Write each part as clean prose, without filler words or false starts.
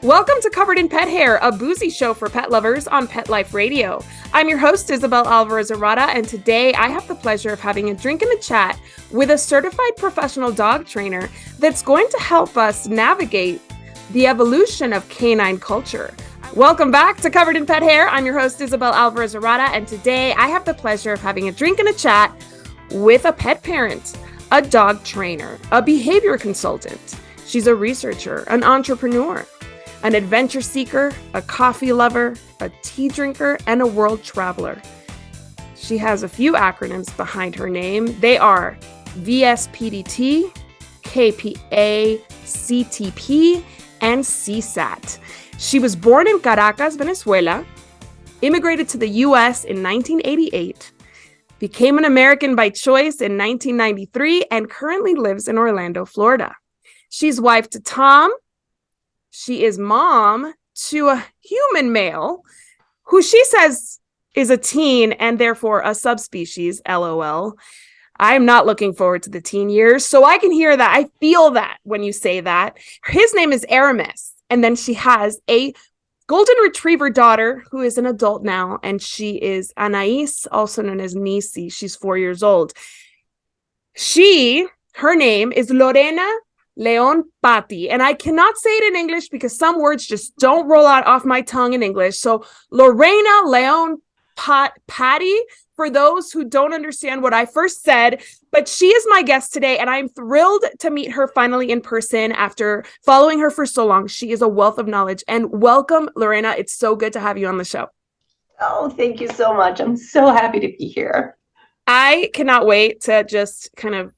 Welcome to Covered in Pet Hair, a boozy show for pet lovers on Pet Life Radio. I'm your host, Isabel Alvarez-Arrada, and today I have the pleasure of having a drink and a chat with a certified professional dog trainer that's going to help us navigate the evolution of canine culture. Welcome back to Covered in Pet Hair. I'm your host, Isabel Alvarez-Arrada, and today I have the pleasure of having a drink and a chat with a pet parent, a dog trainer, a behavior consultant. She's a researcher, an entrepreneur, an adventure seeker, a coffee lover, a tea drinker, and a world traveler. She has a few acronyms behind her name. They are VSPDT, KPA CTP, and CSAT. She was born in Caracas, Venezuela, immigrated to the U.S. in 1988, became an American by choice in 1993, and currently lives in Orlando, Florida. She's wife to Tom. She is mom to a human male who she says is a teen and therefore a subspecies, LOL. I'm not looking forward to the teen years, so I can hear that. I feel that when you say that. His name is Aramis, and then she has a golden retriever daughter who is an adult now, and she is Anais, also known as Nisi. She's 4 years old. Her name is Lorena León Patti, and I cannot say it in English because some words just don't roll out off my tongue in English. So Lorena León Patti, for those who don't understand what I first said, but she is my guest today, and I'm thrilled to meet her finally in person after following her for so long. She is a wealth of knowledge, and welcome, Lorena. It's so good to have you on the show. Oh, thank you so much. I'm so happy to be here. I cannot wait to just kind of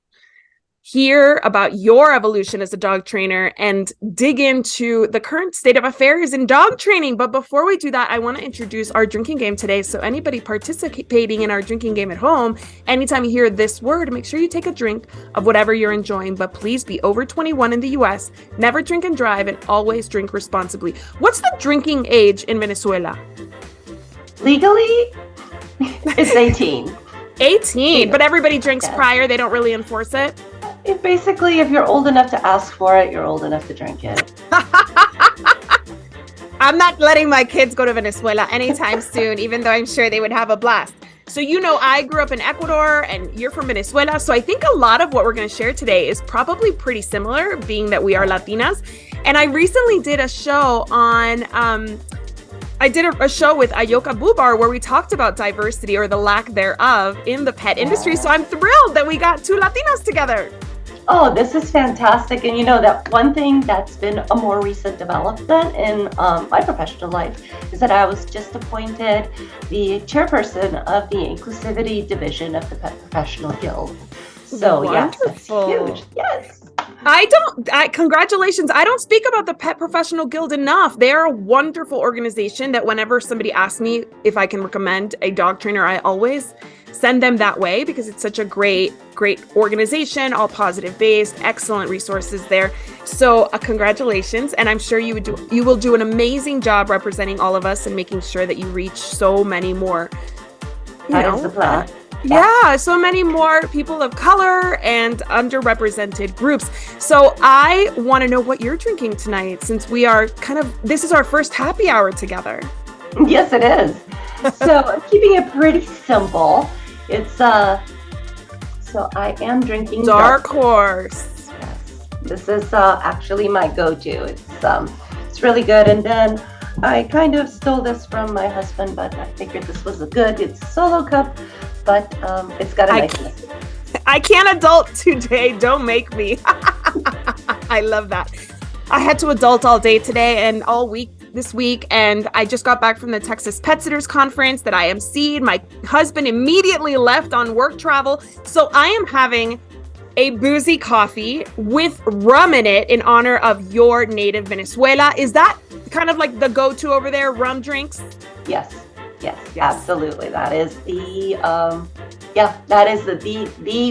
hear about your evolution as a dog trainer and dig into the current state of affairs in dog training. But before we do that, I want to introduce our drinking game today. So anybody participating in our drinking game at home, anytime you hear this word, make sure you take a drink of whatever you're enjoying, but please be over 21 in the US, never drink and drive, and always drink responsibly. What's the drinking age in Venezuela? Legally, it's 18. 18, but everybody drinks Pryor. They don't really enforce it. Basically, if you're old enough to ask for it, you're old enough to drink it. I'm not letting my kids go to Venezuela anytime soon, even though I'm sure they would have a blast. So, I grew up in Ecuador and you're from Venezuela. So I think a lot of what we're going to share today is probably pretty similar, being that we are Latinas. And I recently did a show on... I did a show with Ayoka Bubar where we talked about diversity or the lack thereof in the pet industry. So I'm thrilled that we got two Latinas together. Oh, this is fantastic. And that one thing that's been a more recent development in my professional life is that I was just appointed the chairperson of the inclusivity division of the Pet Professional Guild. So wonderful. Yes, that's huge. Yes. Congratulations. I don't speak about the Pet Professional Guild enough. They are a wonderful organization that whenever somebody asks me if I can recommend a dog trainer, I always send them that way because it's such a great organization, all positive based, excellent resources there. So congratulations. And I'm sure you will do an amazing job representing all of us and making sure that you reach so many more, That is the plan. Yeah, so many more people of color and underrepresented groups. So I want to know what you're drinking tonight, since we are this is our first happy hour together. Yes, it is. So I'm keeping it pretty simple. It's so I am drinking Dark Horse. Yes, this is actually my go-to. It's really good. And then I kind of stole this from my husband, but I figured this was it's a solo cup, but it's got a nice. I can't adult today. Don't make me. I love that. I had to adult all day today and all week this week, and I just got back from the Texas Pet Sitters Conference that I emceed. My husband immediately left on work travel, so I am having a boozy coffee with rum in it in honor of your native Venezuela. Is that kind of like the go-to over there, rum drinks? Yes, absolutely. That is the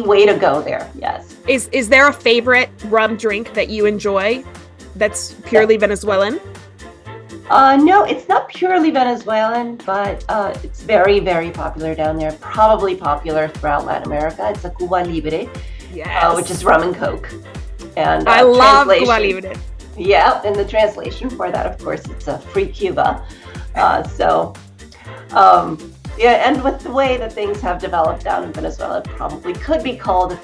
way to go there. Yes. Is there a favorite rum drink that you enjoy that's purely Venezuelan? No, it's not purely Venezuelan, but it's very, very popular down there. Probably popular throughout Latin America. It's a Cuba Libre, which is rum and Coke. And I love Cuba Libre. Yeah, and the translation for that, of course, it's a free Cuba. Yeah, and with the way that things have developed down in Venezuela, it probably could be called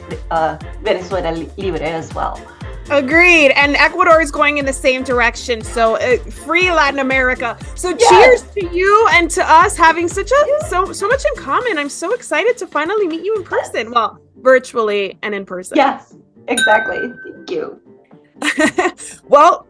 Venezuela Libre as well. Agreed. And Ecuador is going in the same direction. So free Latin America. So cheers to you and to us having so much in common. I'm so excited to finally meet you in person. Well, virtually and in person. Yes, exactly. Thank you. Well,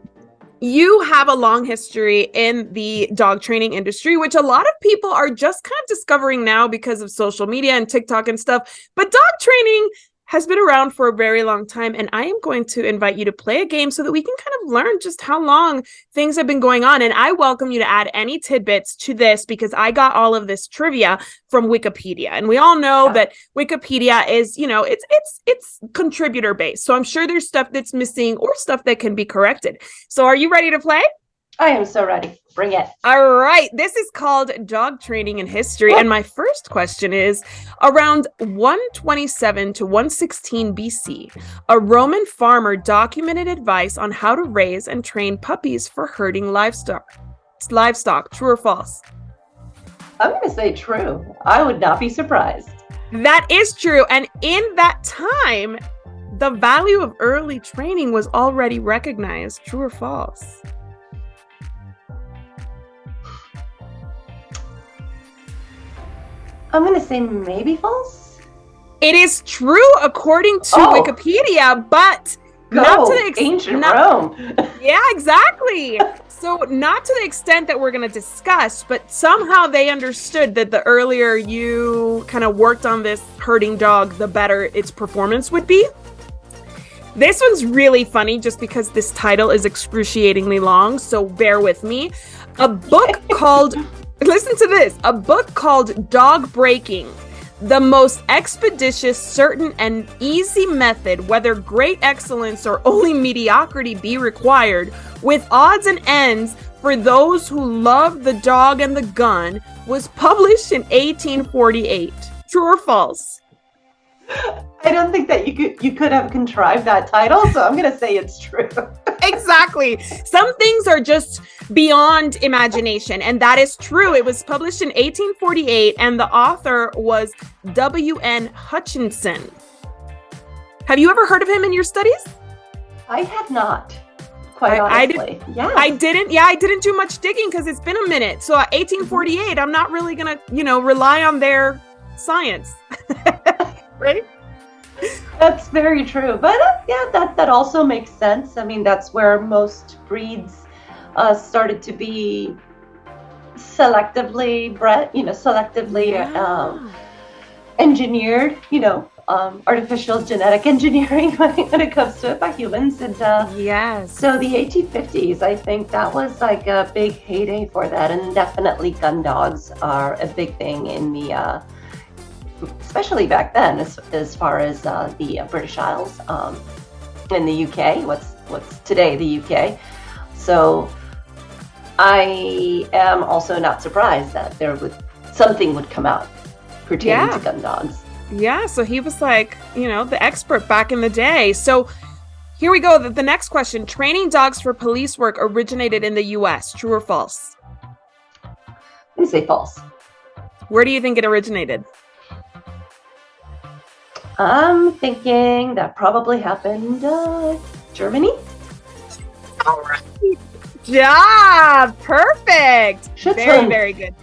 you have a long history in the dog training industry, which a lot of people are just kind of discovering now because of social media and TikTok and stuff. But dog training has been around for a very long time. And I am going to invite you to play a game so that we can kind of learn just how long things have been going on. And I welcome you to add any tidbits to this because I got all of this trivia from Wikipedia. And we all know that Wikipedia is, it's contributor based. So I'm sure there's stuff that's missing or stuff that can be corrected. So are you ready to play? I am so ready. Bring it. All right. This is called Dog Training in History. And my first question is, around 127 to 116 BC, a Roman farmer documented advice on how to raise and train puppies for herding livestock. True or false? I'm going to say true. I would not be surprised. That is true. And in that time, the value of early training was already recognized. True or false? I'm going to say maybe false. It is true according to Wikipedia, but not to the ancient Rome. Yeah, exactly. So not to the extent that we're going to discuss, but somehow they understood that the earlier you kind of worked on this herding dog, the better its performance would be. This one's really funny just because this title is excruciatingly long, so bear with me. A book called... Listen to this, a book called Dog Breaking, the most expeditious, certain, and easy method, whether great excellence or only mediocrity be required, with odds and ends for those who love the dog and the gun, was published in 1848. True or false? I don't think that you could have contrived that title, so I'm going to say it's true. Exactly. Some things are just beyond imagination, and that is true. It was published in 1848, and the author was W.N. Hutchinson. Have you ever heard of him in your studies? I have not. Quite honestly. I didn't do much digging because it's been a minute. So 1848, I'm not really going to, rely on their science. Right? That's very true. But that also makes sense. I mean, that's where most breeds started to be selectively bred, engineered, artificial genetic engineering when it comes to it by humans. And yes. So the 1850s, I think that was like a big heyday for that. And definitely gun dogs are a big thing in the especially back then, as far as the British Isles, in the UK, what's today the UK. So I am also not surprised that something would come out pertaining to gun dogs. Yeah, so he was like, the expert back in the day. So here we go. The next question. Training dogs for police work originated in the US. True or false? I'm going to say false. Where do you think it originated? I'm thinking that probably happened Germany. All right. Yeah, perfect. Very, very good.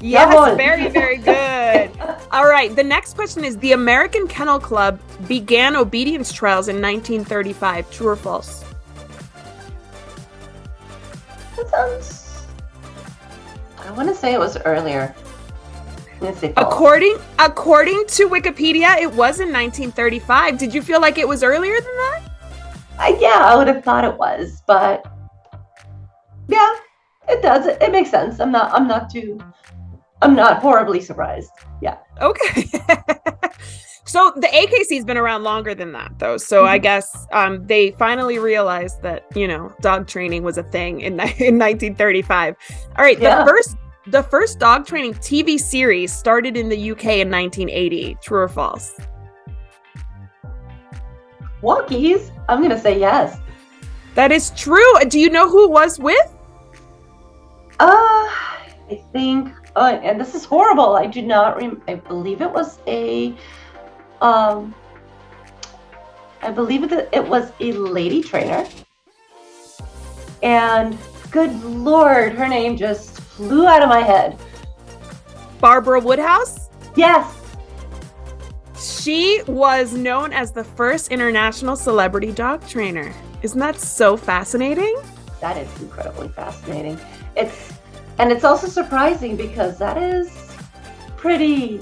Yes, very, very good. All right. The next question is, the American Kennel Club began obedience trials in 1935. True or false? That sounds... I want to say it was earlier. According to Wikipedia, it was in 1935. Did you feel like it was earlier than that? I would have thought it was, but yeah, it does. It makes sense. I'm not horribly surprised. Yeah. Okay. So the AKC's been around longer than that, though. So I guess they finally realized that, dog training was a thing in 1935. All right. Yeah. The first dog training TV series started in the UK in 1980. True or false? Walkies? I'm going to say yes. That is true. Do you know who it was with? I think, and this is horrible. I do not I believe it was um, I believe that it was a lady trainer. And good Lord, her name just flew out of my head. Barbara Woodhouse? Yes. She was known as the first international celebrity dog trainer. Isn't that so fascinating? That is incredibly fascinating. It's also surprising because that is pretty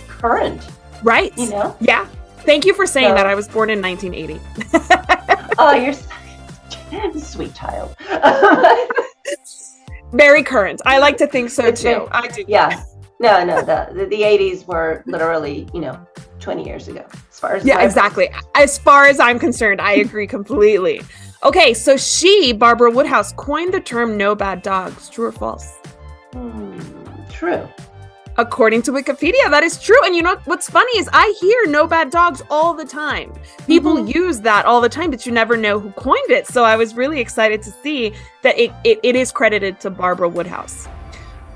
current. Right. You know? Yeah. Thank you for saying that. I was born in 1980. Oh, you're sweet child. Very current. I like to think so too. I do. Yeah. No, the 80s were literally, 20 years ago. As far as exactly. As far as I'm concerned, I agree completely. Okay, so Barbara Woodhouse, coined the term "no bad dogs." True or false? True. According to Wikipedia, that is true. And you know what's funny is I hear "no bad dogs" all the time. People use that all the time, but you never know who coined it. So I was really excited to see that it is credited to Barbara Woodhouse,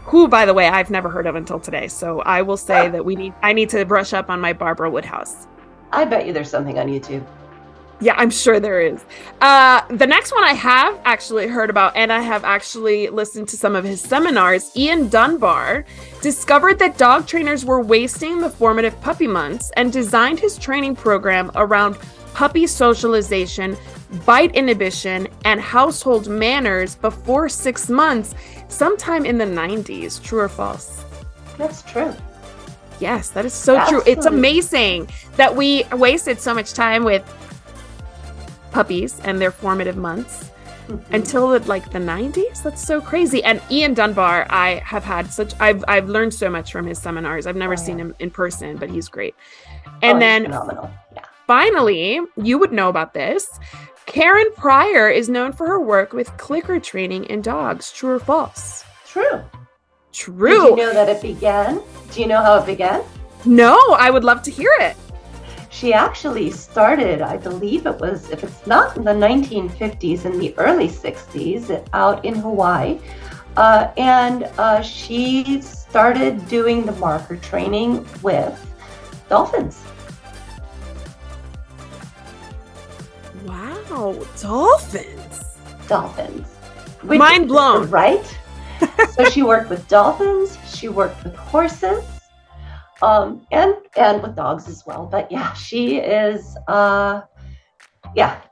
who, by the way, I've never heard of until today. So I will say that I need to brush up on my Barbara Woodhouse. I bet you there's something on YouTube. Yeah, I'm sure there is. The next one I have actually heard about, and I have actually listened to some of his seminars. Ian Dunbar discovered that dog trainers were wasting the formative puppy months and designed his training program around puppy socialization, bite inhibition, and household manners before 6 months, sometime in the 90s. True or false? That's true. Yes, that is so true. It's amazing that we wasted so much time with puppies and their formative months until the 90s. That's so crazy. And Ian Dunbar, I've learned so much from his seminars. I've never seen him in person, but he's great. And then phenomenal. Yeah. Finally, you would know about this. Karen Pryor is known for her work with clicker training in dogs. True or false? True. True. Did you know that it began? Do you know how it began? No, I would love to hear it. She actually started, I believe it was, if it's not in the 1950s, in the early 60s, out in Hawaii. And she started doing the marker training with dolphins. Wow, dolphins. Mind blown. Right? So she worked with dolphins, she worked with horses, and with dogs as well. But yeah, she is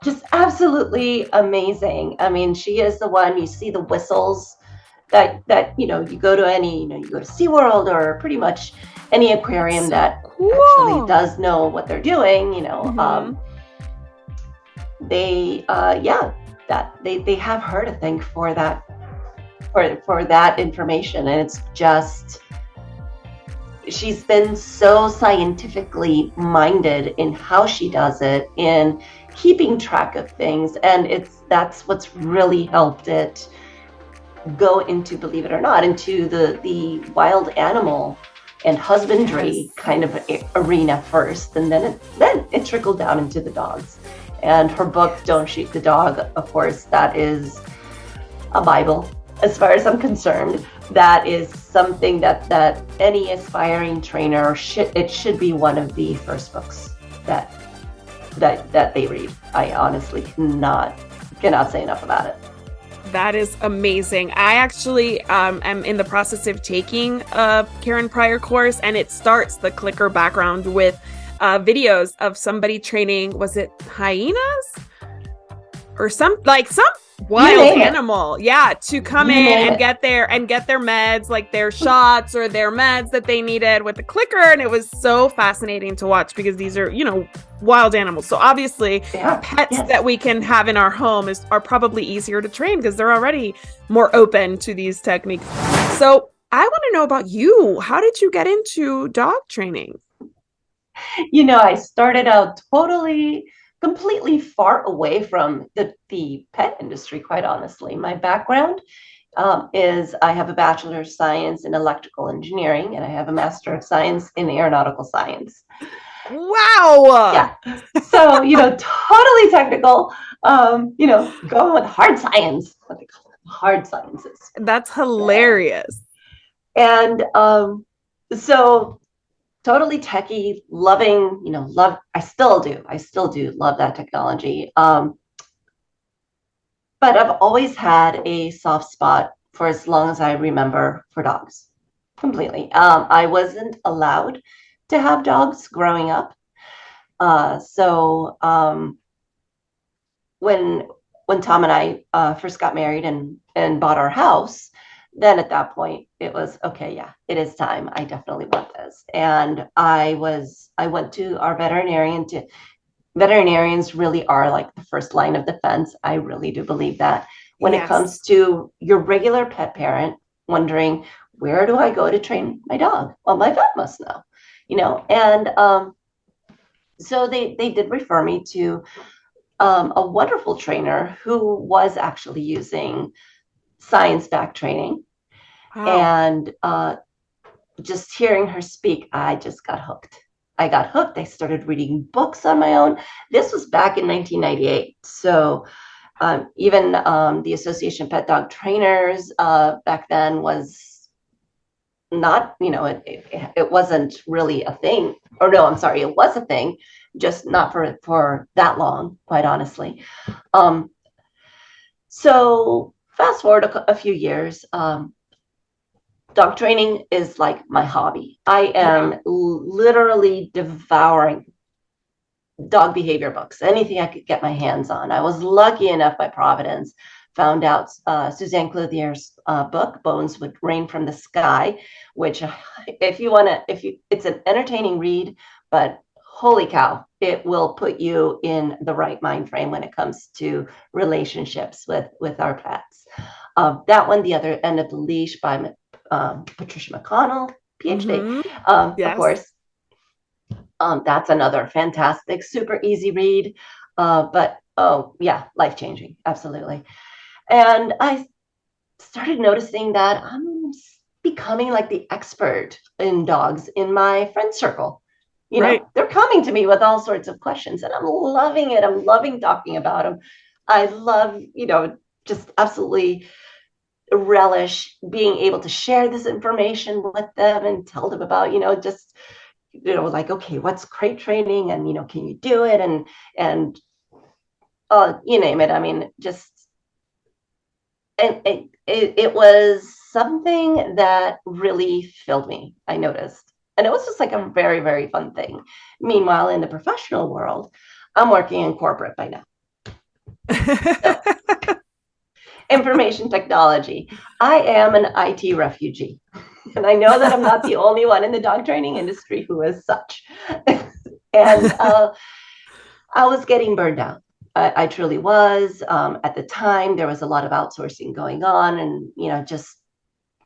just absolutely amazing. I mean, she is the one, you see the whistles that you go to you go to SeaWorld or pretty much any aquarium that actually does know what they're doing, they have her to thank for that information. And it's just, she's been so scientifically minded in how she does it, in keeping track of things, and that's what's really helped it go into, believe it or not, into the wild animal and husbandry kind of arena first, and then it trickled down into the dogs. And her book, Don't Shoot the Dog, of course, that is a Bible as far as I'm concerned. That is something that any aspiring trainer should be one of the first books that they read. I honestly cannot say enough about it. That is amazing. I actually am in the process of taking a Karen Pryor course, and it starts the clicker background with videos of somebody training, was it hyenas? Or some wild animal, to come in and get their meds, like their shots or their meds that they needed with the clicker. And it was so fascinating to watch because these are, wild animals. So obviously pets that we can have in our home are probably easier to train because they're already more open to these techniques. So I want to know about you. How did you get into dog training? I started out completely far away from the pet industry, quite honestly. My background is I have a Bachelor of Science in Electrical Engineering, and I have a Master of Science in Aeronautical Science. Wow! Yeah. So, totally technical. going with hard science, what they call it, hard sciences. That's hilarious. And so totally techie, loving, I still do love that technology. But I've always had a soft spot for as long as I remember for dogs, completely. I wasn't allowed to have dogs growing up. So when Tom and I first got married and bought our house, then at that point it was okay. Yeah, it is time. I definitely want this. And I went to our veterinarian. Veterinarians really are like the first line of defense. I really do believe that when it comes to your regular pet parent wondering, where do I go to train my dog? Well, my vet must know, and so they did refer me to a wonderful trainer who was actually using science-backed training. Wow. And just hearing her speak, I just got hooked. I started reading books on my own. This was back in 1998. So even the Association of Pet Dog Trainers back then was not, it wasn't really a thing. Or no, I'm sorry, it was a thing, just not for that long, quite honestly. So fast forward a few years, dog training is like my hobby. I am literally devouring dog behavior books, anything I could get my hands on. I was lucky enough by Providence, found out Suzanne Clothier's book, Bones Would Rain from the Sky, which it's an entertaining read, but holy cow, it will put you in the right mind frame when it comes to relationships with our pets. That one, The Other End of the Leash by Patricia McConnell, PhD. Of course, that's another fantastic, super easy read, but life-changing, absolutely. And I started noticing that I'm becoming like the expert in dogs in my friend circle. They're coming to me with all sorts of questions, and I'm loving it. I'm loving talking about them. I love, just absolutely relish being able to share this information with them and tell them about, like, okay, what's crate training, and, can you do it? And you name it. I mean, just, and it was something that really filled me, I noticed. And it was just like a very, very fun thing. Meanwhile, in the professional world, I'm working in corporate by now. So, information technology. I am an IT refugee. And I know that I'm not the only one in the dog training industry who is such. And I was getting burned out. I truly was. At the time, there was a lot of outsourcing going on, and, just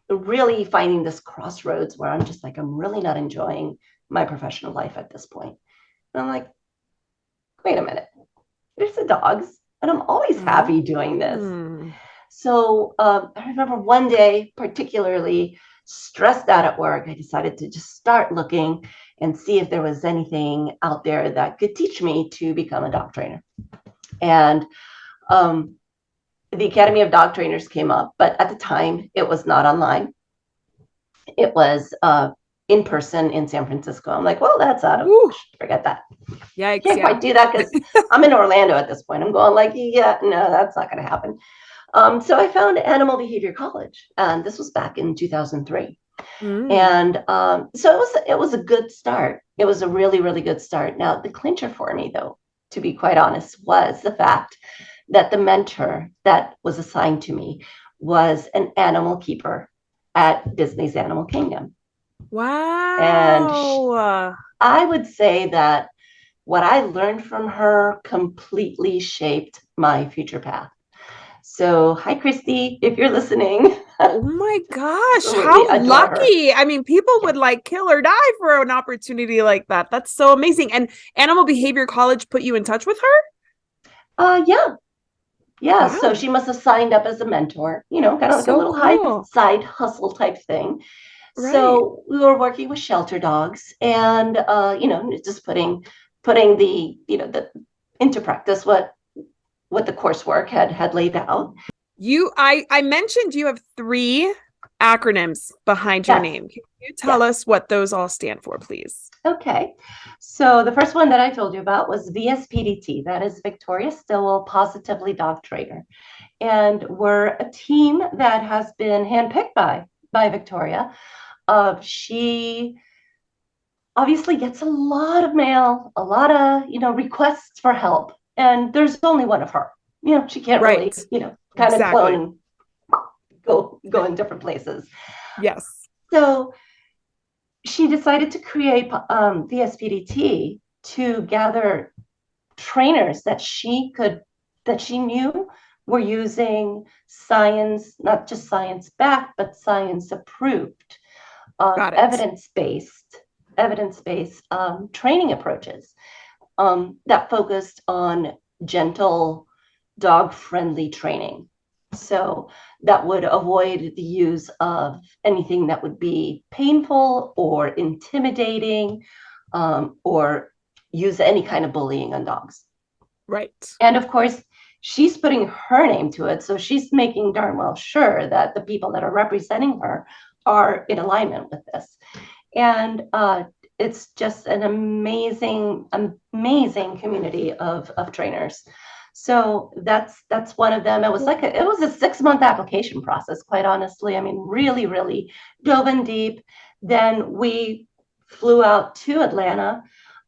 really finding this crossroads where I'm just like, I'm really not enjoying my professional life at this point. And I'm like, wait a minute, there's the dogs, and I'm always happy doing this. So I remember one day, particularly stressed out at work, I decided to just start looking and see if there was anything out there that could teach me to become a dog trainer. And the Academy of Dog Trainers came up, but at the time it was not online. It was in person in San Francisco. I'm like, well, that's out of, forget that. Yikes, Can't quite do that because I'm in Orlando at this point. I'm going like, yeah, no, that's not going to happen. So I found Animal Behavior College, and this was back in 2003. And so it was a good start. It was a really, really good start. Now, the clincher for me, though, to be quite honest, was the fact that the mentor that was assigned to me was an animal keeper at Disney's Animal Kingdom. Wow. And I would say that what I learned from her completely shaped my future path. So, hi, Christy, if you're listening. Oh my gosh, how lucky. I mean, people would like kill or die for an opportunity like that. That's so amazing. And Animal Behavior College put you in touch with her? Yeah. Wow. So she must have signed up as a mentor, kind of like a little side hustle type thing. Right. So we were working with shelter dogs and, just putting the, into practice what what the coursework had laid out. I mentioned you have 3 acronyms behind your Yes. name. Can you tell us what those all stand for, please? Okay. So the first one that I told you about was VSPDT. That is Victoria Stilwell Positively Dog Trainer. And we're a team that has been handpicked by Victoria. She obviously gets a lot of mail, a lot of, requests for help. And there's only one of her. She can't really, kind of clone and go in different places. Yes. So she decided to create VSPDT to gather trainers that she knew were using science, not just science backed, but science approved, evidence-based training approaches that focused on gentle, dog-friendly training. So that would avoid the use of anything that would be painful or intimidating, or use any kind of bullying on dogs. Right. And of course, she's putting her name to it. So she's making darn well sure that the people that are representing her are in alignment with this. And it's just an amazing community of trainers. So that's one of them. It was a 6-month application process, quite honestly. I mean, really, really dove in deep. Then we flew out to Atlanta,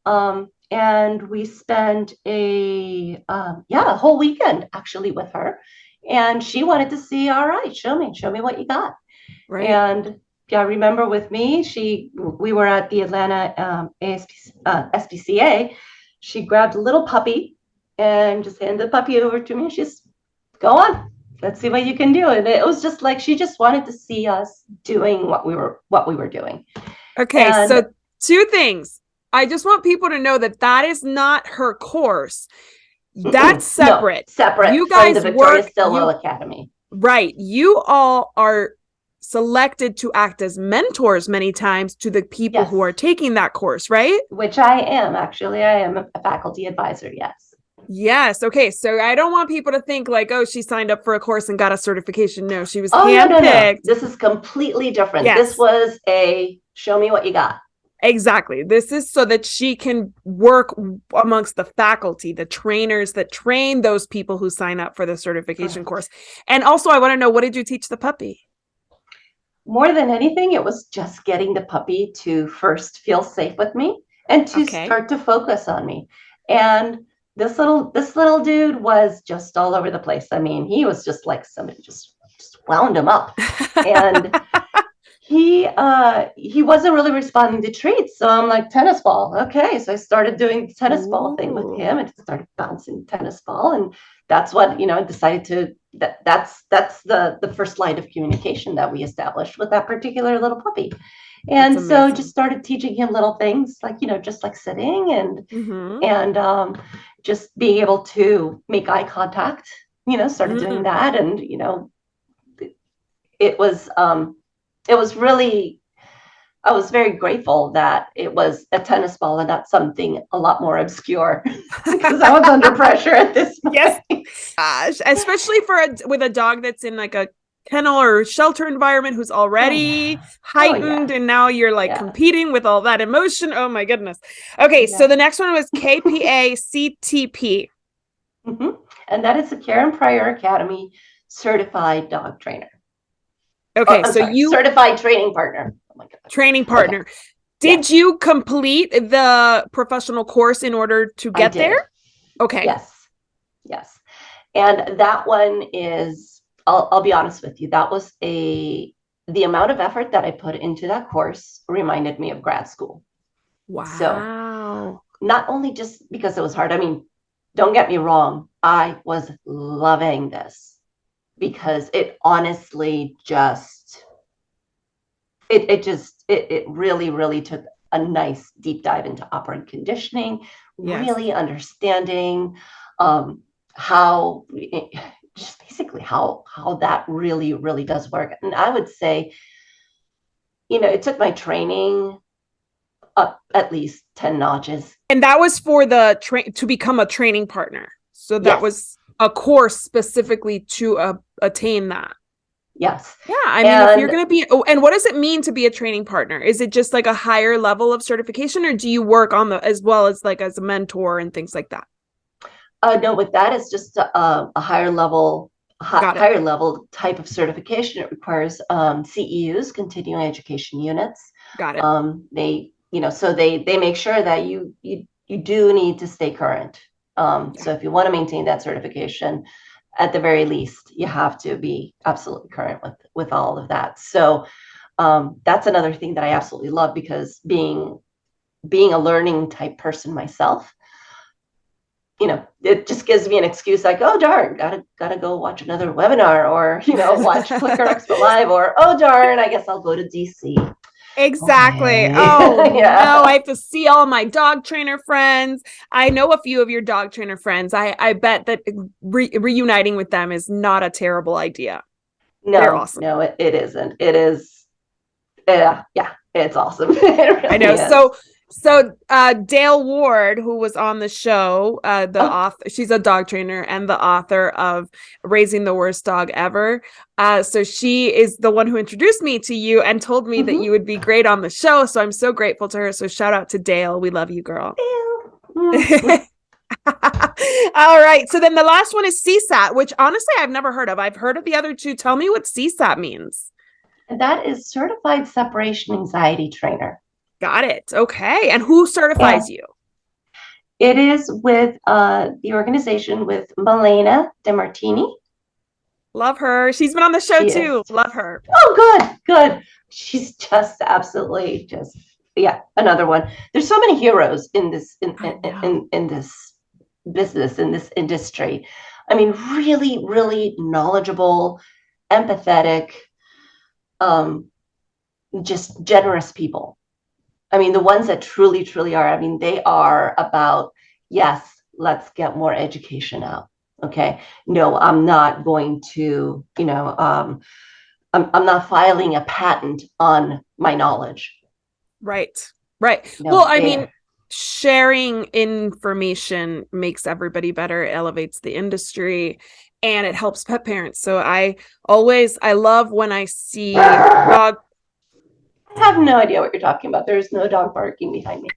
and we spent a whole weekend actually with her. And she wanted to see, all right, show me what you got. Right. And I remember with me, we were at the Atlanta SPCA. She grabbed a little puppy and just handed the puppy over to me. She's, go on, let's see what you can do. And it was just like, she just wanted to see us doing what we were doing. Okay. And so 2 things. I just want people to know that is not her course. That's separate. No, separate. You guys from the Victoria Stilwell Academy. Right. You all are selected to act as mentors many times to the people who are taking that course, right? Which I am, actually. I am a faculty advisor, yes. Yes. Okay. So I don't want people to think like, oh, she signed up for a course and got a certification. No, she was handpicked. No. This is completely different. Yes. This was a show me what you got. Exactly. This is so that she can work amongst the faculty, the trainers that train those people who sign up for the certification course. And also, I want to know, what did you teach the puppy? More than anything, it was just getting the puppy to first feel safe with me and to start to focus on me. And this little dude was just all over the place. I mean, he was just like somebody just wound him up. And he wasn't really responding to treats. So I'm like, tennis ball. Okay. So I started doing the tennis ball thing with him and started bouncing tennis ball. And that's what, decided to, that's the first line of communication that we established with that particular little puppy. And so just started teaching him little things like, just like sitting and just being able to make eye contact, started doing that. And, it was really, I was very grateful that it was a tennis ball and not something a lot more obscure because I was under pressure at this point. Yes, gosh, especially with a dog that's in like a kennel or shelter environment who's already heightened, and now you're like competing with all that emotion. Oh my goodness. Okay, so the next one was KPA CTP. And that is the Karen Pryor Academy certified dog trainer. Okay, you certified training partner. Oh my God. Training partner. Okay. Did you complete the professional course in order to get there? Okay. Yes. And that one is, I'll be honest with you, that was the amount of effort that I put into that course reminded me of grad school. Wow. So not only just because it was hard. I mean, don't get me wrong. I was loving this. Because it honestly just, it really, really took a nice deep dive into operant conditioning, really understanding how that really, really does work. And I would say, it took my training up at least 10 notches. And that was for to become a training partner. So that was a course specifically to attain that. Yes. Yeah, I mean, if you're going to be, and what does it mean to be a training partner? Is it just like a higher level of certification, or do you work on as well as like as a mentor and things like that? No, with that, it's just a higher level type of certification. It requires CEUs, continuing education units. Got it. They, so they make sure that you do need to stay current. So if you want to maintain that certification, at the very least, you have to be absolutely current with all of that. So that's another thing that I absolutely love, because being a learning type person myself, it just gives me an excuse like, oh darn, gotta go watch another webinar, or watch Flickr Expo Live, or oh darn, I guess I'll go to DC. Exactly. Okay. Oh Yeah. no, I have to see all my dog trainer friends. I know a few of your dog trainer friends. I bet that reuniting with them is not a terrible idea. No, they're awesome. No, it isn't. It is. Yeah, it's awesome. It really I know. is. So Dale Ward, who was on the show, the author, she's a dog trainer and the author of Raising the Worst Dog Ever. So she is the one who introduced me to you and told me that you would be great on the show. So I'm so grateful to her. So shout out to Dale. We love you, girl. All right. So then the last one is CSAT, which honestly I've never heard of. I've heard of the other two. Tell me what CSAT means. And that is Certified Separation Anxiety Trainer. Got it. Okay. And who certifies you? It is with the organization with Lorena Demartini. Love her. She's been on the show too. Love her. Oh, good. She's just absolutely another one. There's so many heroes in this in this business, in this industry. I mean, really, really knowledgeable, empathetic, just generous people. I mean, the ones that truly, truly are, I mean, they are about, yes, let's get more education out. Okay. No, I'm not going to, I'm not filing a patent on my knowledge. Right. Well, I mean, sharing information makes everybody better. It elevates the industry and it helps pet parents. So I love when I see dog. I have no idea what you're talking about. There's no dog barking behind me.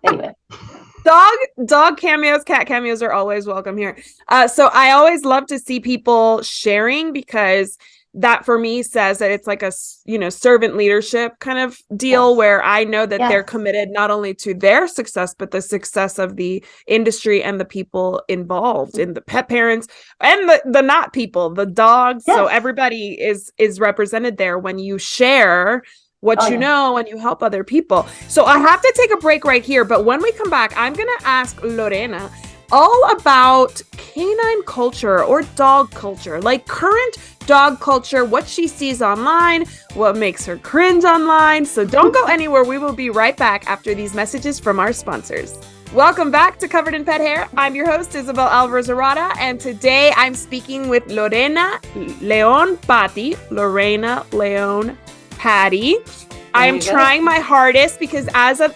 Anyway. Dog cameos, cat cameos are always welcome here. So I always love to see people sharing, because that for me says that it's like a, servant leadership kind of deal where I know that they're committed not only to their success, but the success of the industry and the people involved, in the pet parents and the not people, the dogs. So everybody is represented there when you share what you know and you help other people. So I have to take a break right here, but when we come back, I'm going to ask Lorena all about canine culture or dog culture, like current dog culture, what she sees online, what makes her cringe online. So don't go anywhere. We will be right back after these messages from our sponsors. Welcome back to Covered in Pet Hair. I'm your host, Isabel Alvarez-Arrada, and today I'm speaking with Lorena León Patti. Lorena León Patti. I am trying my hardest, because as a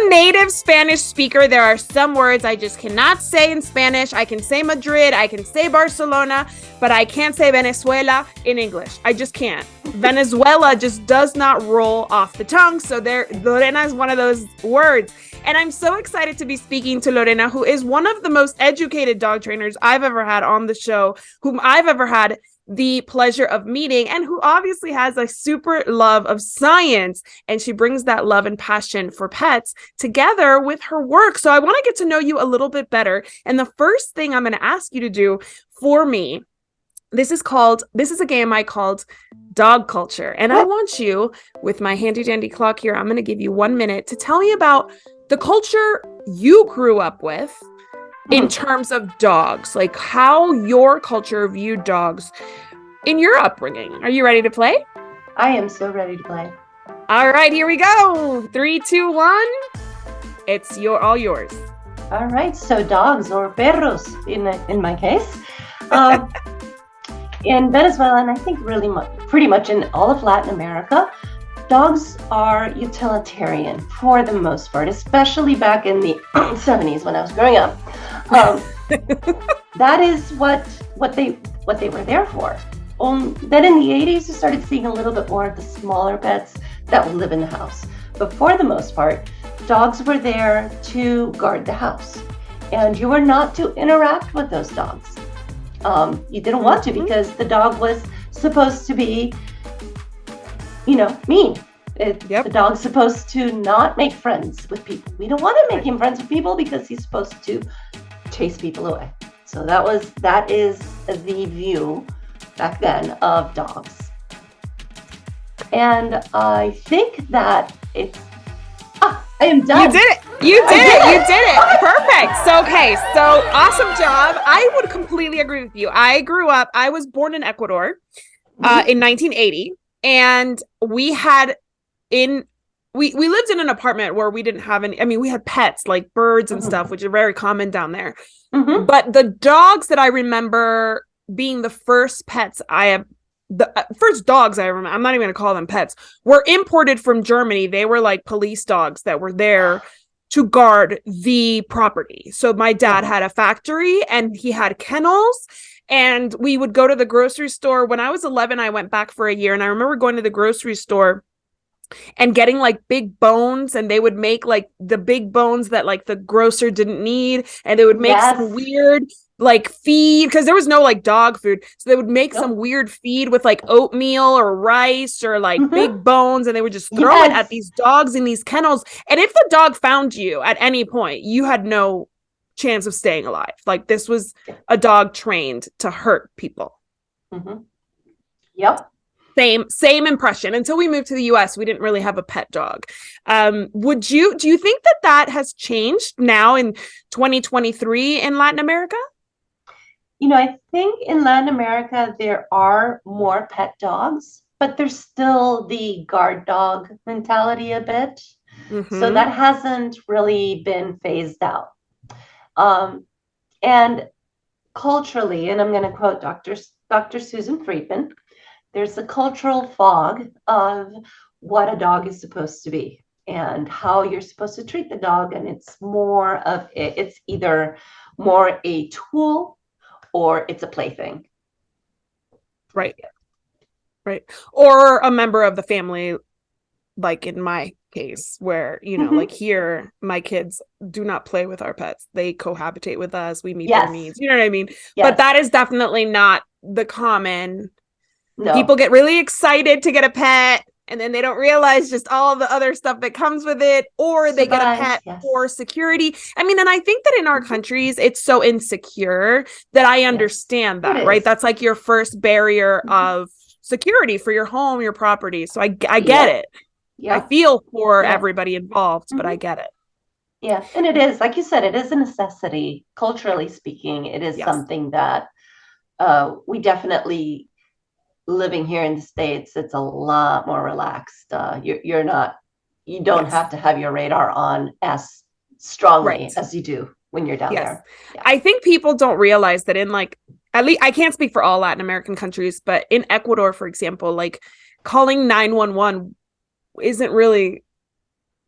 native Spanish speaker, there are some words I just cannot say in Spanish. I can say Madrid, I can say Barcelona, but I can't say Venezuela in English. I just can't. Venezuela just does not roll off the tongue. So Lorena is one of those words. And I'm so excited to be speaking to Lorena, who is one of the most educated dog trainers I've ever had on the show, whom I've ever had the pleasure of meeting, and who obviously has a super love of science, and she brings that love and passion for pets together with her work. So I want to get to know you a little bit better. And the first thing I'm going to ask you to do for me, this is a game I called Dog Culture. And I want you, with my handy dandy clock here, I'm going to give you 1 minute to tell me about the culture you grew up with in terms of dogs, like how your culture viewed dogs in your upbringing. Are you ready to play? I am so ready to play. All right, here we go. 3, 2, 1. It's all yours. All right. So dogs, or perros in my case, in Venezuela, and I think really pretty much in all of Latin America, dogs are utilitarian for the most part, especially back in the 70s when I was growing up. That is what they were there for. Then in the 80s, you started seeing a little bit more of the smaller pets that would live in the house. But for the most part, dogs were there to guard the house. And you were not to interact with those dogs. You didn't want to, because the dog was supposed to be, mean. The dog's supposed to not make friends with people. We don't want to make him friends with people because he's supposed to chase people away. So that is the view back then of dogs. And I think that it's, I am done. You did it. You did it. Perfect. So awesome job. I would completely agree with you. I was born in Ecuador in 1980, and we lived in an apartment where we didn't have any, we had pets like birds and stuff, which are very common down there. But the dogs that I remember being the first pets first dogs I remember, I'm not even going to call them pets, were imported from Germany. They were like police dogs that were there to guard the property. So my dad had a factory and he had kennels, and we would go to the grocery store. When I was 11, I went back for a year, and I remember going to the grocery store and getting like big bones, and they would make like the big bones that like the grocer didn't need, and they would make some weird like feed, because there was no like dog food, so they would make some weird feed with like oatmeal or rice or like big bones, and they would just throw it at these dogs in these kennels. And if the dog found you at any point, you had no chance of staying alive. Like, this was a dog trained to hurt people. Same impression. Until we moved to the US, we didn't really have a pet dog. Do you think that has changed now in 2023 in Latin America? I think in Latin America, there are more pet dogs, but there's still the guard dog mentality a bit. So that hasn't really been phased out. And culturally, and I'm going to quote Dr. Susan Friedman, there's a cultural fog of what a dog is supposed to be and how you're supposed to treat the dog. And it's either more a tool or it's a plaything. Right. Or a member of the family, like in my case, where, like here, my kids do not play with our pets. They cohabitate with us. We meet their needs. You know what I mean? But that is definitely not the common. No. People get really excited to get a pet, and then they don't realize just all of the other stuff that comes with it, or they get a pet for security. And I think that in our countries, it's so insecure that I understand that, right? That's like your first barrier of security for your home, your property. So I get it. I feel for everybody involved, but I get it. Yeah. And it is, like you said, it is a necessity. Culturally speaking, it is something that we definitely, living here in the States, it's a lot more relaxed. You don't have to have your radar on as strongly as you do when you're down there. Yeah. I think people don't realize that in at least, I can't speak for all Latin American countries, but in Ecuador, for example, like calling 911 isn't really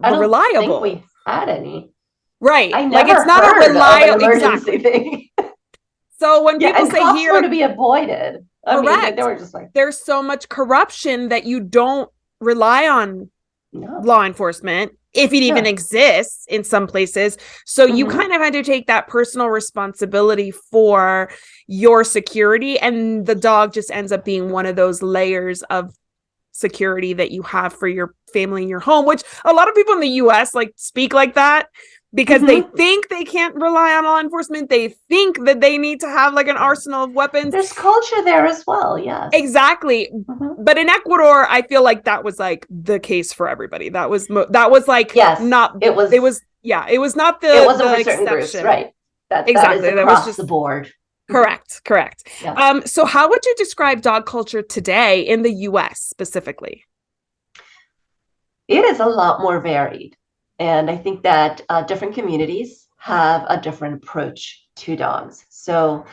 reliable. I don't think we had any. Right. I never it's not heard a reliable emergency thing. So when people say cops here were to be avoided. They were just like, there's so much corruption that you don't rely on law enforcement, if it even exists in some places. So you kind of had to take that personal responsibility for your security, and the dog just ends up being one of those layers of security that you have for your family and your home, which a lot of people in the US speak like that because they think they can't rely on law enforcement. They think that they need to have an arsenal of weapons. There's culture there as well. Yes, exactly. But in Ecuador, I feel like that was the case for everybody. That was not it was not the it wasn't for certain groups, right? That is across the board. Correct. Yeah. So how would you describe dog culture today in the US specifically? It is a lot more varied. And I think that different communities have a different approach to dogs. So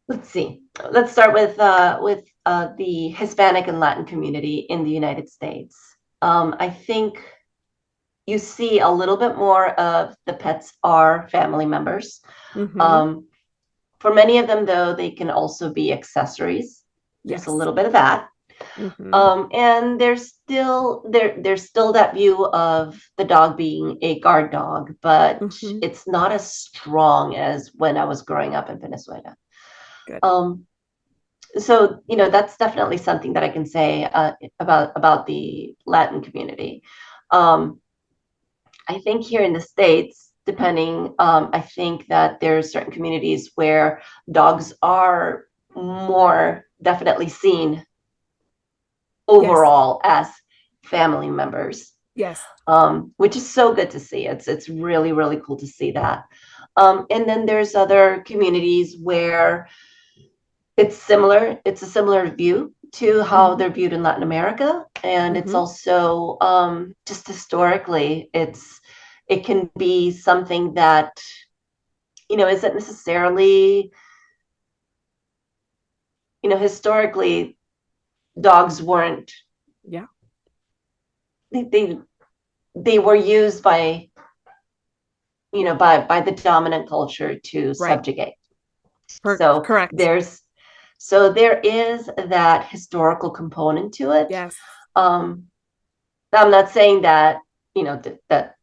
let's see. Let's start with the Hispanic and Latin community in the United States. I think you see a little bit more of the pets are family members. Mm-hmm. For many of them, though, they can also be accessories. There's a Yes. little bit of that. Mm-hmm. And there's still that view of the dog being a guard dog, but Mm-hmm. it's not as strong as when I was growing up in Venezuela. Good. Um, so that's definitely something that I can say about the Latin community. Um, I think here in the States, depending, I think that there's certain communities where dogs are more definitely seen Yes. overall as family members, Yes. which is so good to see. It's really, really cool to see that. And then there's other communities where it's a similar view to how Mm-hmm. they're viewed in Latin America. And it's Mm-hmm. also just historically, it can be something that, isn't necessarily, historically dogs weren't, Yeah. they they were used by, Yeah. by the dominant culture to Right. subjugate. So Correct. there is that historical component to it. Yes. Um, I'm not saying that, that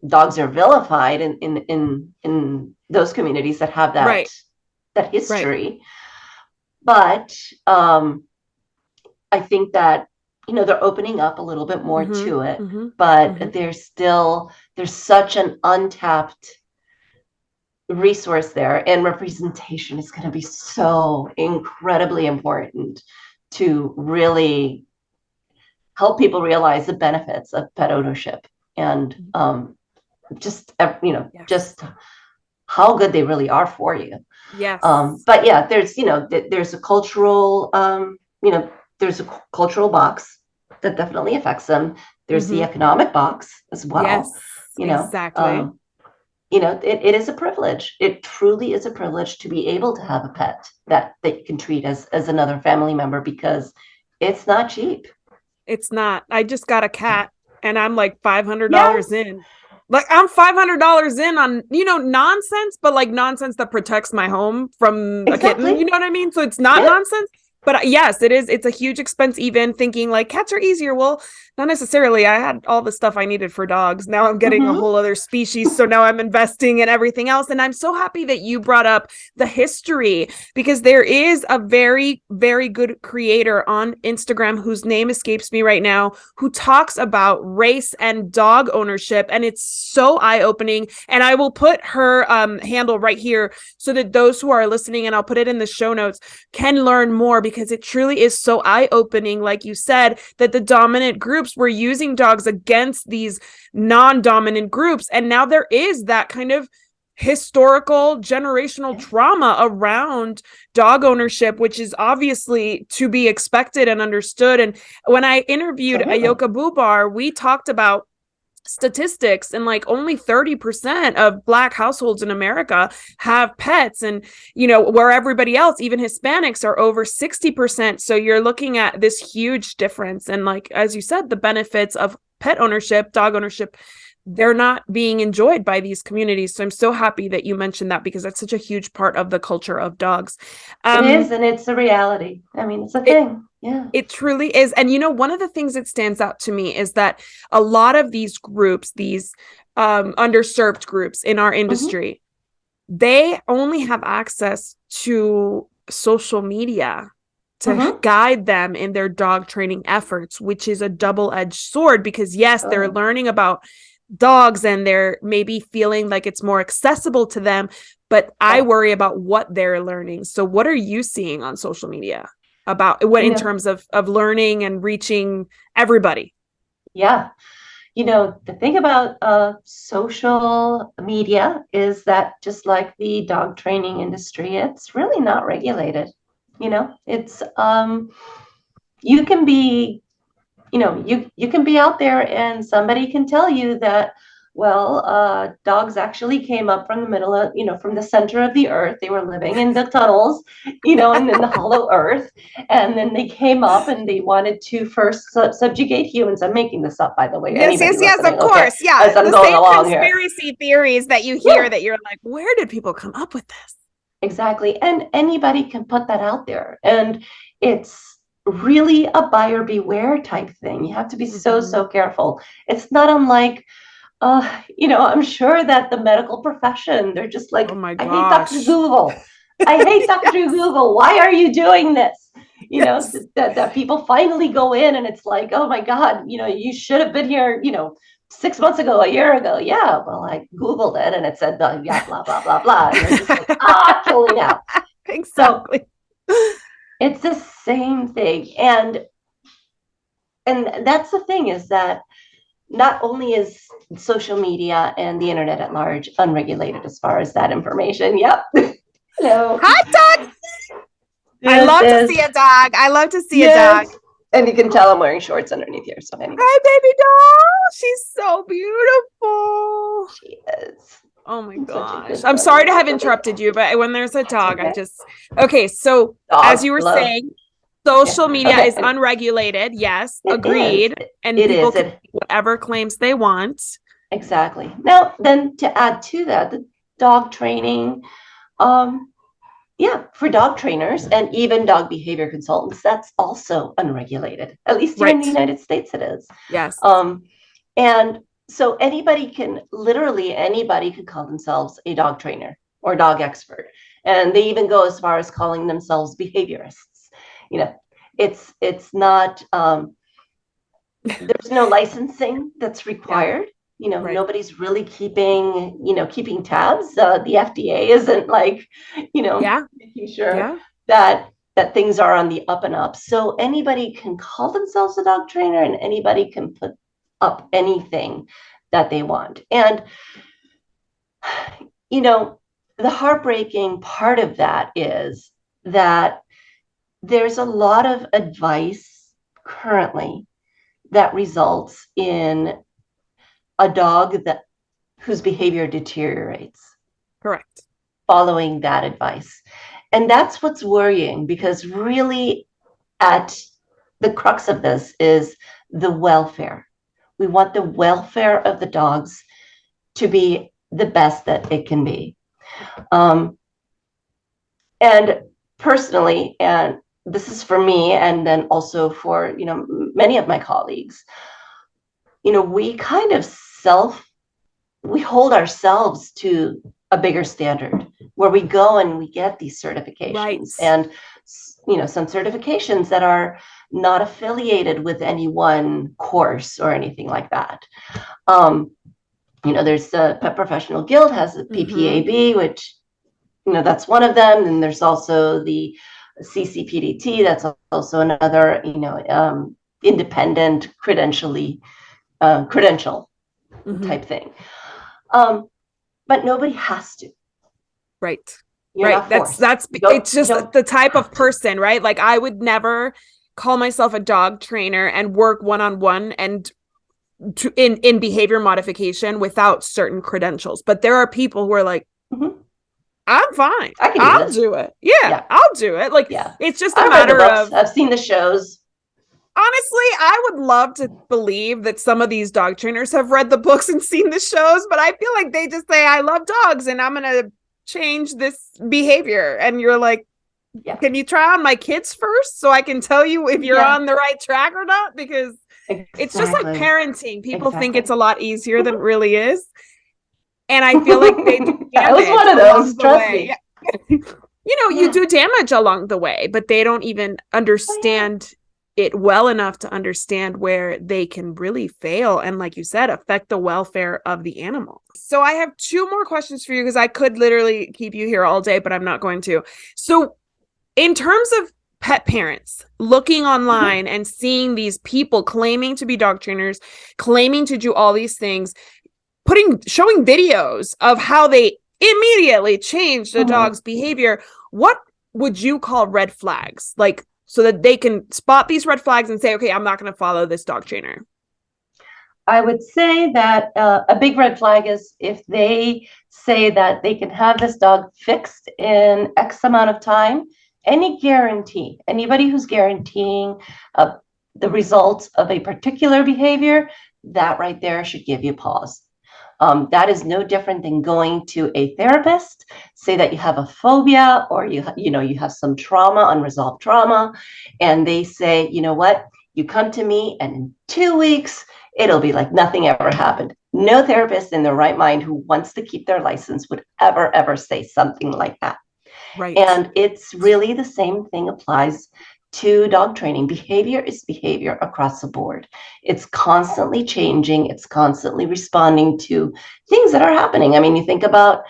dogs are vilified in those communities that have that Right. Right. history, but I think that they're opening up a little bit more Mm-hmm. to it, Mm-hmm. Mm-hmm. but there's such an untapped resource there, and representation is going to be so incredibly important to really help people realize the benefits of pet ownership and just Yes. just how good they really are for you. Yes. But yeah, there's a cultural there's a cultural box that definitely affects them. There's the Mm-hmm. economic box as well. Yes. You know, Exactly. um, it is a privilege. It truly is a privilege to be able to have a pet that you can treat as another family member, because it's not cheap. It's not. I just got a cat and I'm like Yeah, $500 in. Like I'm $500 in on, nonsense, but like nonsense that protects my home from a kitten. You exactly. know what I mean? So it's not Yeah. nonsense. But yes, it is. It's a huge expense, even thinking like cats are easier. Well, not necessarily. I had all the stuff I needed for dogs. Now I'm getting a Mm-hmm. whole other species. So now I'm investing in everything else. And I'm so happy that you brought up the history, because there is a very, very good creator on Instagram whose name escapes me right now, who talks about race and dog ownership. And it's so eye-opening. And I will put her handle right here so that those who are listening, and I'll put it in the show notes, can learn more, because it truly is so eye-opening, like you said, that the dominant groups were using dogs against these non-dominant groups. And now there is that kind of historical generational trauma around dog ownership, which is obviously to be expected and understood. And when I interviewed Absolutely. Ayoka Bubar, we talked about statistics, and like only 30% of Black households in America have pets, and where everybody else, even Hispanics, are over 60%. So you're looking at this huge difference, and like as you said, the benefits of pet ownership, dog ownership, they're not being enjoyed by these communities. So I'm so happy that you mentioned that, because that's such a huge part of the culture of dogs. It um is, and it's a reality. I mean, it's a it thing. Yeah. it truly is. And one of the things that stands out to me is that a lot of these groups, these underserved groups in our Mm-hmm. industry, they only have access to social media to Mm-hmm. guide them in their dog training efforts, which is a double-edged sword, because yes, Oh they're yeah. learning about dogs and they're maybe feeling like it's more accessible to them, but I Yep. worry about what they're learning. So what are you seeing on social media about what You in know, terms of learning and reaching everybody? yeah. The thing about social media is that, just like the dog training industry, it's really not regulated. It's you can be, you can be out there and somebody can tell you that, Well, dogs actually came up from the middle of, from the center of the earth. They were living in the tunnels, and in the hollow earth. And then they came up and they wanted to first subjugate humans. I'm making this up, by the way. Yes, Anybody yes, yes, listening, of okay, course. Yeah. as I'm The going same along here. conspiracy theories that you hear that you're like, where did people come up with this? Exactly. And anybody can put that out there. And it's really a buyer beware type thing. You have to be so careful. It's not unlike, I'm sure that the medical profession, they're just like, Oh my I hate Dr. gosh. Google. I hate Dr. Google. Why are you doing this? Yes. That people finally go in and it's like, oh my God, you should have been here, 6 months ago, a year ago. Yeah, well, I Googled it and it said, yeah, blah, blah, blah, blah. And you're just like, kill me now. Exactly. So it's the same thing. And that's the thing, is that not only is social media and the internet at large unregulated as far as that information. Yep. Hello. Hot dog. I love to see a dog. I love to see a dog. And you can tell I'm wearing shorts underneath here. So anyway. Hi, baby doll. She's so beautiful. She is. Oh my gosh. I'm sorry to have interrupted you, but when there's a dog, okay. So as you were saying, social media is unregulated. Yes, agreed. And people can make whatever claims they want. Exactly. Now, then to add to that, the dog training, for dog trainers and even dog behavior consultants, that's also unregulated. At least here in the United States it is. Yes. And so anybody can call themselves a dog trainer or dog expert. And they even go as far as calling themselves behaviorists. It's not, there's no licensing that's required. Nobody's really keeping tabs. The FDA isn't like, making sure that things are on the up and up. So anybody can call themselves a dog trainer and anybody can put up anything that they want. And, the heartbreaking part of that is that there's a lot of advice currently that results in a dog whose behavior deteriorates. Correct. Following that advice. And that's what's worrying, because really at the crux of this is the welfare. We want the welfare of the dogs to be the best that it can be. And personally, and this is for me, and then also for, many of my colleagues, we kind of we hold ourselves to a bigger standard where we go and we get these certifications and, some certifications that are not affiliated with any one course or anything like that. There's the Pet Professional Guild has the PPAB, which, that's one of them. And there's also the CCPDT. That's also another, independent credential type thing. But nobody has to. Right. It's just the type of person, right? Like I would never call myself a dog trainer and work one-on-one and in behavior modification without certain credentials. But there are people who are like, I'm fine. I'll do it. Yeah, I'll do it. Like, it's just a matter of, I've seen the shows. Honestly, I would love to believe that some of these dog trainers have read the books and seen the shows, but I feel like they just say, I love dogs and I'm going to change this behavior. And you're like, can you try on my kids first so I can tell you if you're on the right track or not? Because it's just like parenting. People think it's a lot easier than it really is. And I feel like they do I was one of those, trust me. You do damage along the way, but they don't even understand it well enough to understand where they can really fail and, like you said, affect the welfare of the animal. So I have two more questions for you, because I could literally keep you here all day, but I'm not going to. So in terms of pet parents looking online and seeing these people claiming to be dog trainers, claiming to do all these things, showing videos of how they immediately changed the dog's behavior, what would you call red flags? Like, so that they can spot these red flags and say, okay, I'm not going to follow this dog trainer. I would say that a big red flag is if they say that they can have this dog fixed in X amount of time. Any guarantee, anybody who's guaranteeing the results of a particular behavior, that right there should give you pause. That is no different than going to a therapist, say that you have a phobia or you have some trauma, unresolved trauma, and they say, you know what, you come to me and in 2 weeks, it'll be like nothing ever happened. No therapist in their right mind who wants to keep their license would ever say something like that. Right. And it's really the same thing applies to dog training. Behavior is behavior across the board. It's constantly changing. It's constantly responding to things that are happening. I mean, you think about,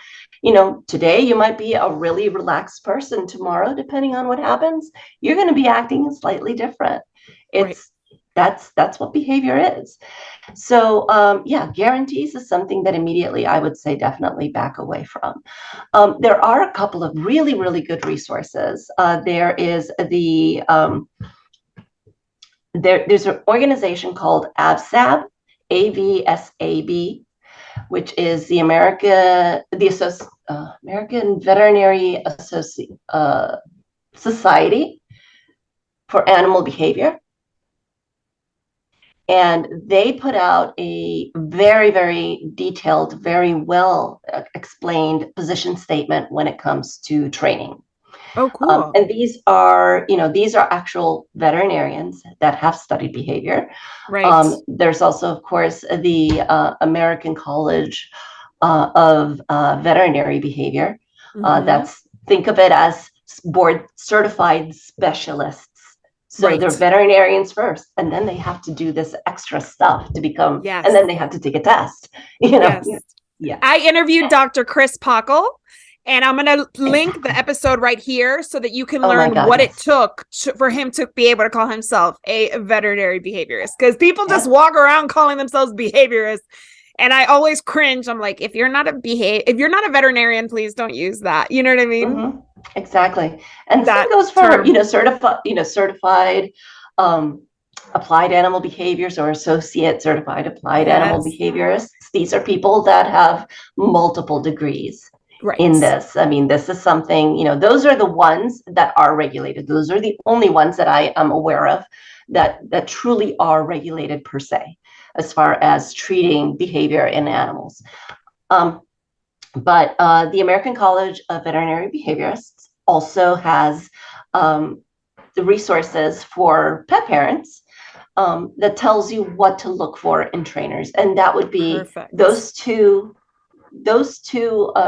today you might be a really relaxed person. Tomorrow, depending on what happens, you're going to be acting slightly different. It's that's what behavior is. So guarantees is something that immediately I would say definitely back away from. There are a couple of really, really good resources. There is there's an organization called AVSAB, AVSAB, which is the American Veterinary Society for Animal Behavior. And they put out a very, very detailed, very well explained position statement when it comes to training. Oh, cool. And these are actual veterinarians that have studied behavior. Right. There's also, of course, the American College of Veterinary Behavior. Think of it as board certified specialists. So they're veterinarians first, and then they have to do this extra stuff to become, and then they have to take a test. Yes. Yeah. I interviewed Dr. Chris Pockle, and I'm going to link the episode right here so that you can learn what it took for him to be able to call himself a veterinary behaviorist. Because people just walk around calling themselves behaviorists. And I always cringe. I'm like, if you're not a veterinarian, please don't use that. You know what I mean? Mm-hmm. Exactly. And that goes for, certified applied animal behaviors or associate certified applied animal behaviorists. These are people that have multiple degrees in this. I mean, this is something, those are the ones that are regulated. Those are the only ones that I am aware of that truly are regulated per se, as far as treating behavior in animals. But the American College of Veterinary Behaviorists also has the resources for pet parents that tells you what to look for in trainers. And that would be those two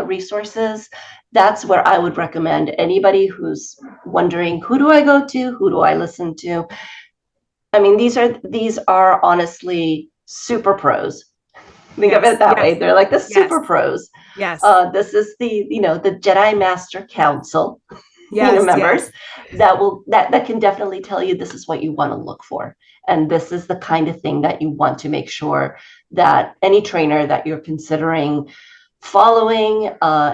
resources. That's where I would recommend anybody who's wondering, who do I go to? Who do I listen to? I mean, these are honestly super pros. Think of it that way. They're like the super pros. Yes. This is the Jedi Master Council. Members that can definitely tell you this is what you want to look for, and this is the kind of thing that you want to make sure that any trainer that you're considering following,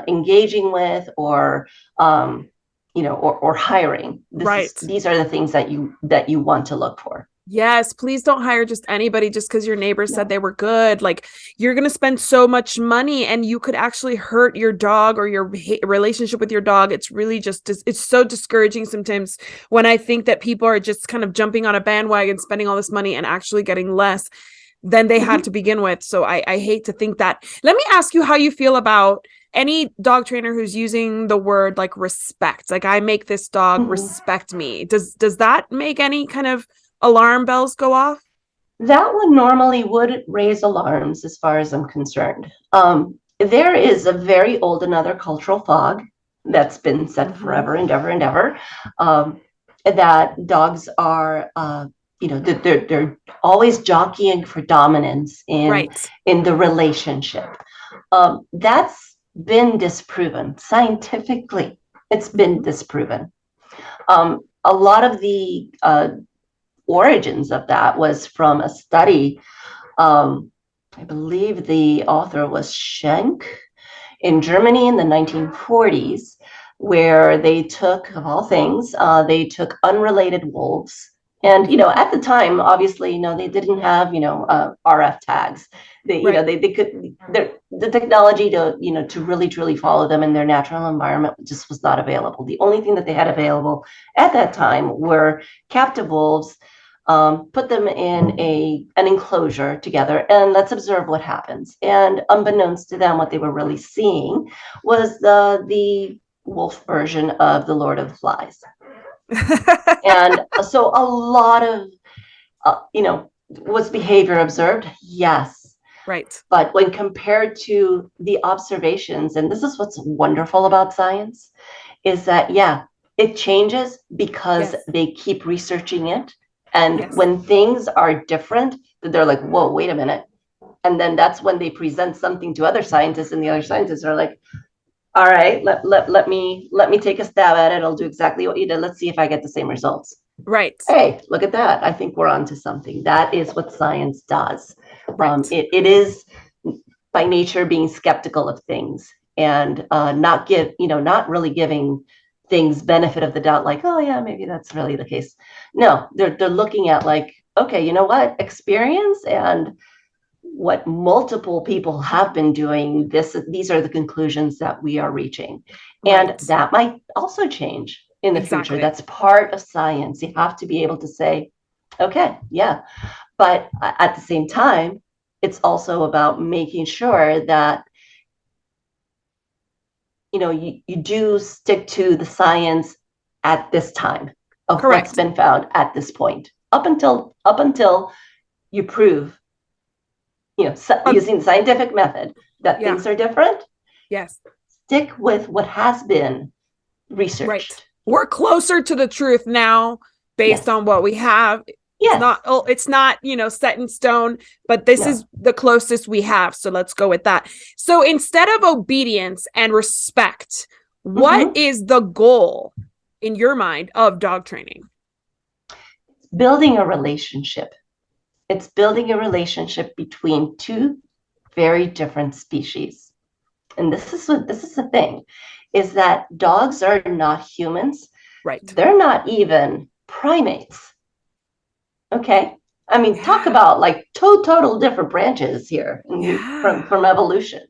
engaging with, or or hiring. These are the things that you want to look for. Yes, please don't hire just anybody just because your neighbor said they were good. Like, you're going to spend so much money and you could actually hurt your dog or your relationship with your dog. It's really just, it's so discouraging sometimes when I think that people are just kind of jumping on a bandwagon, spending all this money and actually getting less than they had to begin with. So I hate to think that. Let me ask you how you feel about any dog trainer who's using the word like respect. Like, I make this dog respect me. Does that make any kind of alarm bells go off? That one normally would raise alarms as far as I'm concerned. There is a very old another cultural fog that's been said forever and ever, that dogs are, they're always jockeying for dominance in the relationship. That's been disproven scientifically. It's been disproven. A lot of the origins of that was from a study. I believe the author was Schenk in Germany in the 1940s, where they took, of all things, they took unrelated wolves And, at the time, obviously, they didn't have, RF tags. They could, the technology to, to really, truly follow them in their natural environment just was not available. The only thing that they had available at that time were captive wolves, put them in an enclosure together, and let's observe what happens. And unbeknownst to them, what they were really seeing was the wolf version of the Lord of the Flies. And so a lot of, was behavior observed? Yes. Right. But when compared to the observations, and this is what's wonderful about science, is that, it changes because they keep researching it. And when things are different, they're like, whoa, wait a minute. And then that's when they present something to other scientists, and the other scientists are like, all right, let me take a stab at it. I'll do exactly what you did. Let's see if I get the same results. Right. Hey, look at that. I think we're onto something. That is what science does. Right. It is by nature being skeptical of things, and not really giving things benefit of the doubt, like, oh yeah, maybe that's really the case. No, they're looking at like, okay, you know what? Experience and what multiple people have been doing, these are the conclusions that we are reaching. Right. And that might also change in the future. That's part of science. You have to be able to say, okay, yeah. But at the same time, it's also about making sure that you do stick to the science at this time of what's been found at this point, up until you prove, using the scientific method, that things are different. Yes. Stick with what has been researched. Right. We're closer to the truth now based on what we have. Yes. It's not, set in stone, but this is the closest we have. So let's go with that. So instead of obedience and respect, what is the goal in your mind of dog training? Building a relationship. It's building a relationship between two very different species. And this is the thing, is that dogs are not humans. Right. They're not even primates. Okay. I mean, talk about like total different branches here from evolution.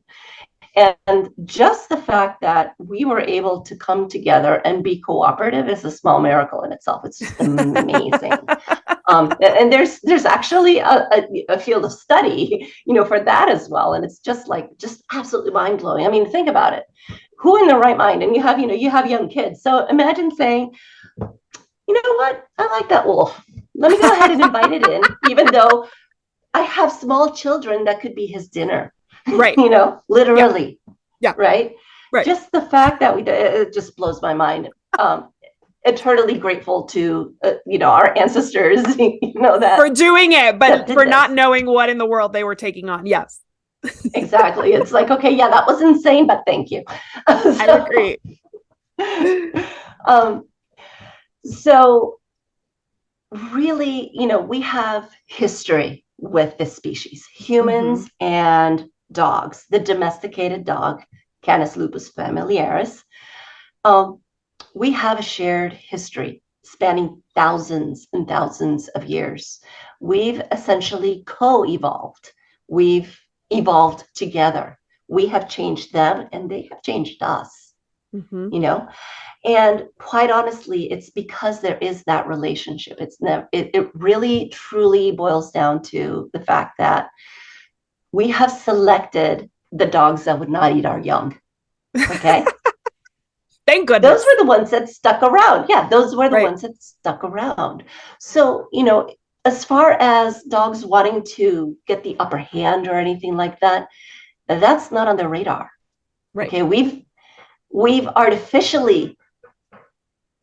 And just the fact that we were able to come together and be cooperative is a small miracle in itself. It's just amazing. And there's actually a field of study, for that as well. And it's just absolutely mind blowing. I mean, think about it. Who in their right mind? And you have young kids. So imagine saying, you know what? I like that wolf. Let me go ahead and invite it in, even though I have small children that could be his dinner. Right. Literally. Yeah. Right. Just the fact that it just blows my mind. Eternally grateful to, our ancestors, that for doing it, but for not this. knowing what in the world they were taking on. Yes. Exactly. It's like, okay, yeah, that was insane, but thank you. I agree. So really, we have history with this species, humans and dogs. The domesticated dog, Canis lupus familiaris. We have a shared history spanning thousands and thousands of years. We've essentially co-evolved. We've evolved together. We have changed them and they have changed us, And quite honestly, it's because there is that relationship. It really, truly boils down to the fact that we have selected the dogs that would not eat our young. Okay. Thank goodness. Those were the ones that stuck around. Yeah, those were the ones that stuck around. So, as far as dogs wanting to get the upper hand or anything like that, that's not on the radar. Right. Okay, we've artificially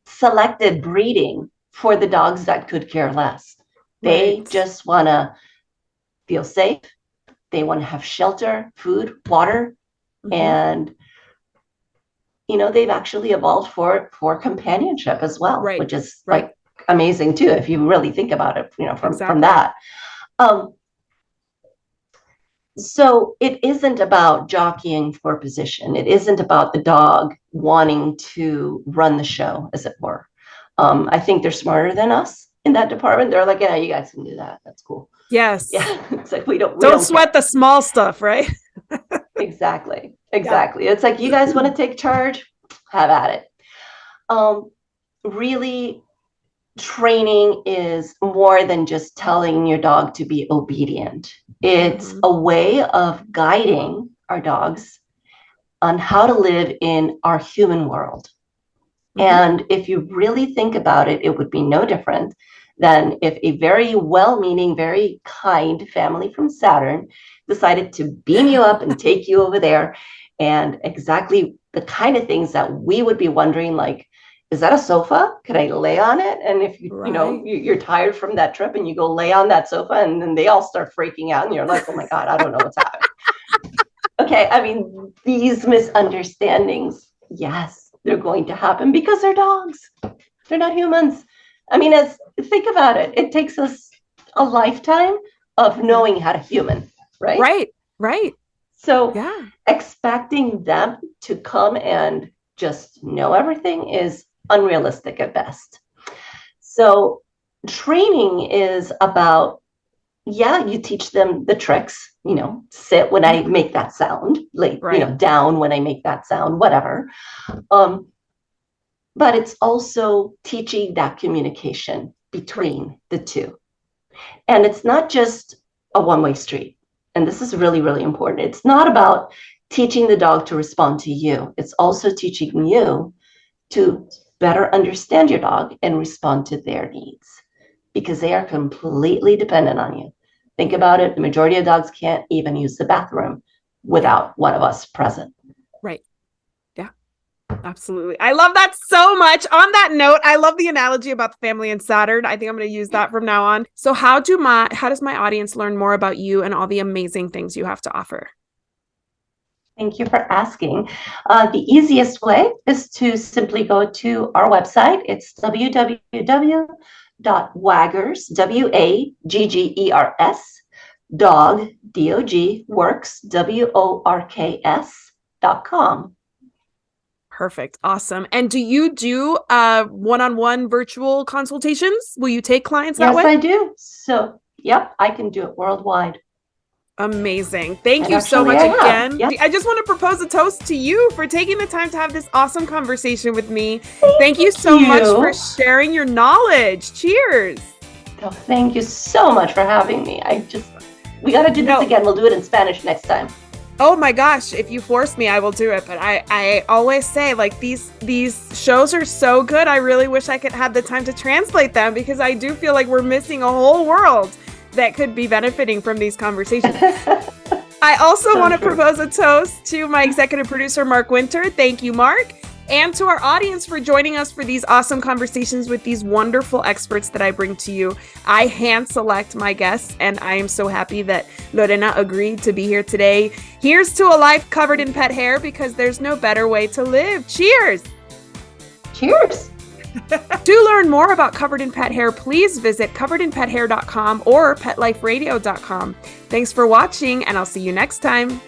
selected breeding for the dogs that could care less. They just want to feel safe. They want to have shelter, food, water, and they've actually evolved for companionship as well, which is like amazing too, if you really think about it, from that. So it isn't about jockeying for position. It isn't about the dog wanting to run the show, as it were. I think they're smarter than us. in that department. They're like, yeah, you guys can do that. That's cool. Yes. Yeah. It's like, we don't sweat the small stuff, right? Exactly. Yeah. It's like, you guys want to take charge? Have at it. Really, training is more than just telling your dog to be obedient. It's a way of guiding our dogs on how to live in our human world. And if you really think about it, it would be no different than if a very well-meaning, very kind family from Saturn decided to beam you up and take you over there, and exactly the kind of things that we would be wondering, like, is that a sofa? Could I lay on it? And if you're tired from that trip and you go lay on that sofa, and then they all start freaking out and you're like, oh my God, I don't know what's happening. Okay, I mean, these misunderstandings, yes, they're going to happen because they're dogs. They're not humans. I mean, think about it. It takes us a lifetime of knowing how to human, right? Right. So expecting them to come and just know everything is unrealistic at best. So training is about, you teach them the tricks, sit when I make that sound, like, down when I make that sound, whatever. But it's also teaching that communication between the two. And it's not just a one-way street. And this is really, really important. It's not about teaching the dog to respond to you. It's also teaching you to better understand your dog and respond to their needs, because they are completely dependent on you. Think about it. The majority of dogs can't even use the bathroom without one of us present. Right. Yeah, absolutely. I love that so much. On that note, I love the analogy about the family and Saturn. I think I'm going to use that from now on. So how does my audience learn more about you and all the amazing things you have to offer? Thank you for asking. The easiest way is to simply go to our website. It's www.waggers, WAGGERS, dog, DOG, works, WORKS.com. Perfect. Awesome. And do you do one-on-one virtual consultations? Will you take clients that way? Yes, I do. So, I can do it worldwide. Amazing. Thank you so much again. Yep. I just want to propose a toast to you for taking the time to have this awesome conversation with me. Thank you so much for sharing your knowledge. Cheers. Oh, thank you so much for having me. We got to do this again. We'll do it in Spanish next time. Oh my gosh, if you force me, I will do it. But I always say, like, these shows are so good. I really wish I could have the time to translate them, because I do feel like we're missing a whole world that could be benefiting from these conversations. I also want to propose a toast to my executive producer, Mark Winter. Thank you, Mark. And to our audience for joining us for these awesome conversations with these wonderful experts that I bring to you. I hand select my guests, and I am so happy that Lorena agreed to be here today. Here's to a life covered in pet hair, because there's no better way to live. Cheers. Cheers. To learn more about Covered in Pet Hair, please visit coveredinpethair.com or petliferadio.com. Thanks for watching, and I'll see you next time.